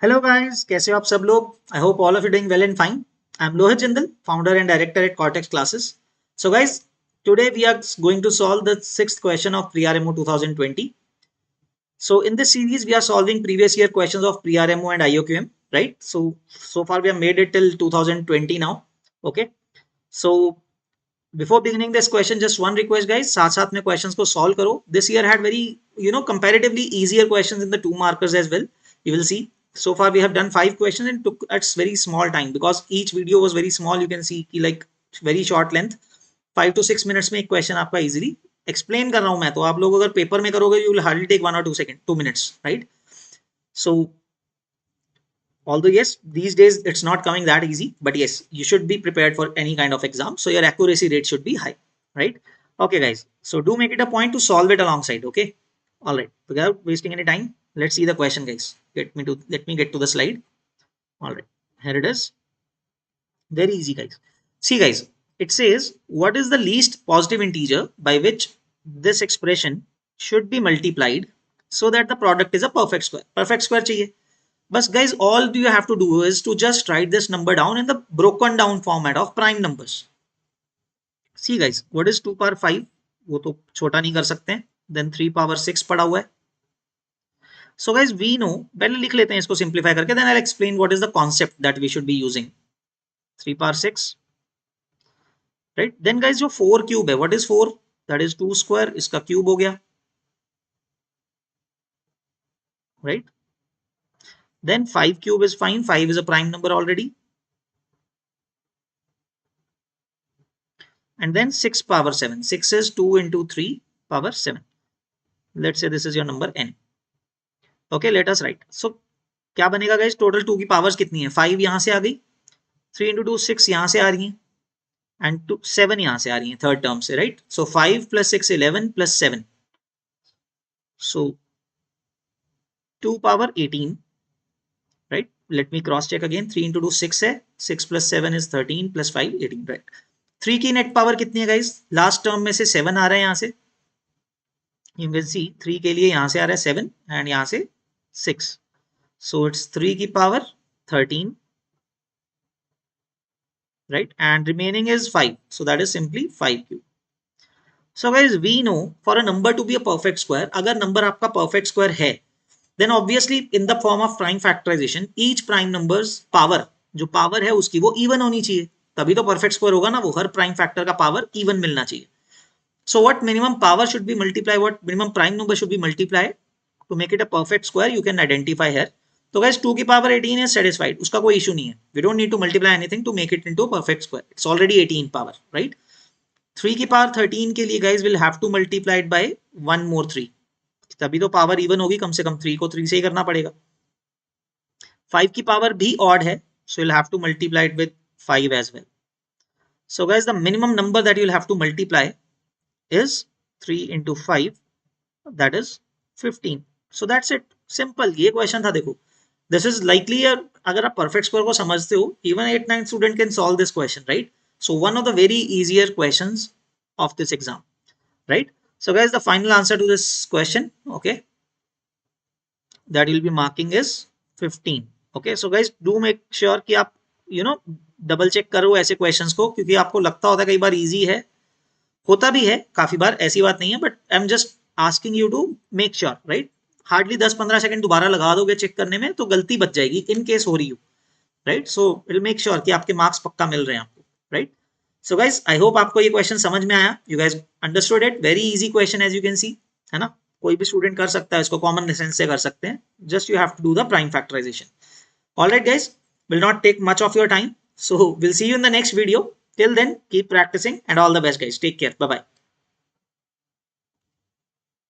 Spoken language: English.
Hello guys, कैसे हो आप सब लोग? I hope all of you doing well and fine. I'm Lohit Jindal, founder and director at Cortex Classes. So guys, today we are going to solve the sixth question of Pre-RMO 2020. So in this series, we are solving previous year questions of Pre-RMO and IOQM, right? So far we have made it till 2020 now. Okay. So before beginning this question, just one request guys, साथ साथ में questions को solve करो. This year had very, comparatively easier questions in the 2 markers as well. You will see. So far we have done 5 questions and took at very small time because each video was very small. You can see कि like very short length. 5 to 6 minutes में एक question आपका easily explain कर रहा हूँ मैं, तो आप लोग अगर पेपर में करोगे you will hardly take 1 or 2 minutes, right? So although yes, these days it's not coming that easy, but yes, you should be prepared for any kind of exam, so your accuracy rate should be high, right? Okay guys, so do make it a point to solve it alongside. Okay, all right, without wasting any time, let's see the question guys. Let me get to the slide. All right, here it is. Very easy guys. See guys, it says what is the least positive integer by which this expression should be multiplied so that the product is a perfect square. Perfect square चाहिए. But guys, all you have to do is to just write this number down in the broken down format of prime numbers. See guys, what is 2 power 5? वो तो छोटा नहीं कर सकते हैं. Then 3 power 6 पड़ा हुआ है. So guys, we know, पहले लिख लेते हैं इसको simplify करके, then I'll explain what is the concept that we should be using. 3 power 6, right? Then guys, जो 4 cube है, what is 4? That is 2 square, इसका cube हो गया, right? Then 5 cube is fine, 5 is a prime number already. And then 6 power 7, 6 is 2 into 3 power 7. Let's say this is your number n. Okay, let us write. So क्या बनेगा guys? Total 2 की powers कितनी है? 5 यहां से आ गई, 3 into 2 6 यहां से आ रही है, एंड 7 यहां से आ रही है थर्ड टर्म से, राइट? सो 5 plus 6 11 plus 7, so 2 power 18, right? Let me cross check again. 3 into 2 6 है, 6 plus 7 is 13 plus 5 18, right? 3 की नेट पावर कितनी है गाइस? लास्ट टर्म में से 7 आ रहा है यहां से, you can see 3 के लिए यहां से आ रहा है 7 एंड यहां से 6, so it's 3 की power 13, right? And remaining is 5, so that is simply 5 cube. So guys, we know for a number to be a perfect square, अगर नंबर आपका perfect square है, then obviously in the form of prime factorization, each prime numbers power, जो power है उसकी वो even होनी चाहिए, तभी तो perfect square होगा ना, वो हर prime factor का power even मिलना चाहिए. So what minimum power should be multiplied, what minimum prime number should be multiplied to make it a perfect square, you can identify here. So guys, 2 की power 18 is satisfied, उसका कोई issue नहीं है. We don't need to multiply anything to make it into a perfect square. It's already 18 power, right? 3 की power 13 के लिए guys will have to multiply it by 1 more 3. तभी तो पावर इवन होगी, कम से कम 3 को 3 से ही करना पड़ेगा. 5 की पावर भी ऑड है, so you'll have to multiply it with 5 as well. So guys, the minimum number that you'll have to multiply is 3 into 5, that is 15. So that's it, simple. ये क्वेश्चन था. देखो, this is likely अगर आप perfect square को समझते हो, even 8-9 student can solve this question, right? So one of the very easier questions of this exam, right? So guys, the final answer to this question, okay, that you'll be marking is 15. Okay, so guys, do make sure कि आप double check करो ऐसे questions को, क्योंकि आपको लगता होता है कई बार इजी है, होता भी है काफी बार, ऐसी बात नहीं है, but I am just asking you to make sure, right? Hardly 10-15 second दोबारा लगा दोगे चेक करने में तो गलती बच जाएगी इन केस हो रही हो, right? So will make sure कि आपके मार्क्स पक्का मिल रहे हैं आपको, right? So guys, I hope आपको ये क्वेश्चन समझ में आया. You guys understood it. Very easy question as you can see, है ना? कोई भी स्टूडेंट कर सकता है इसको, कॉमन सेंस से कर सकते हैं. Just you have to do the prime factorisation. Alright guys, will not take much of your time, so we'll see you in the next video. Till then, keep practicing and all the best guys. Take care. Bye bye.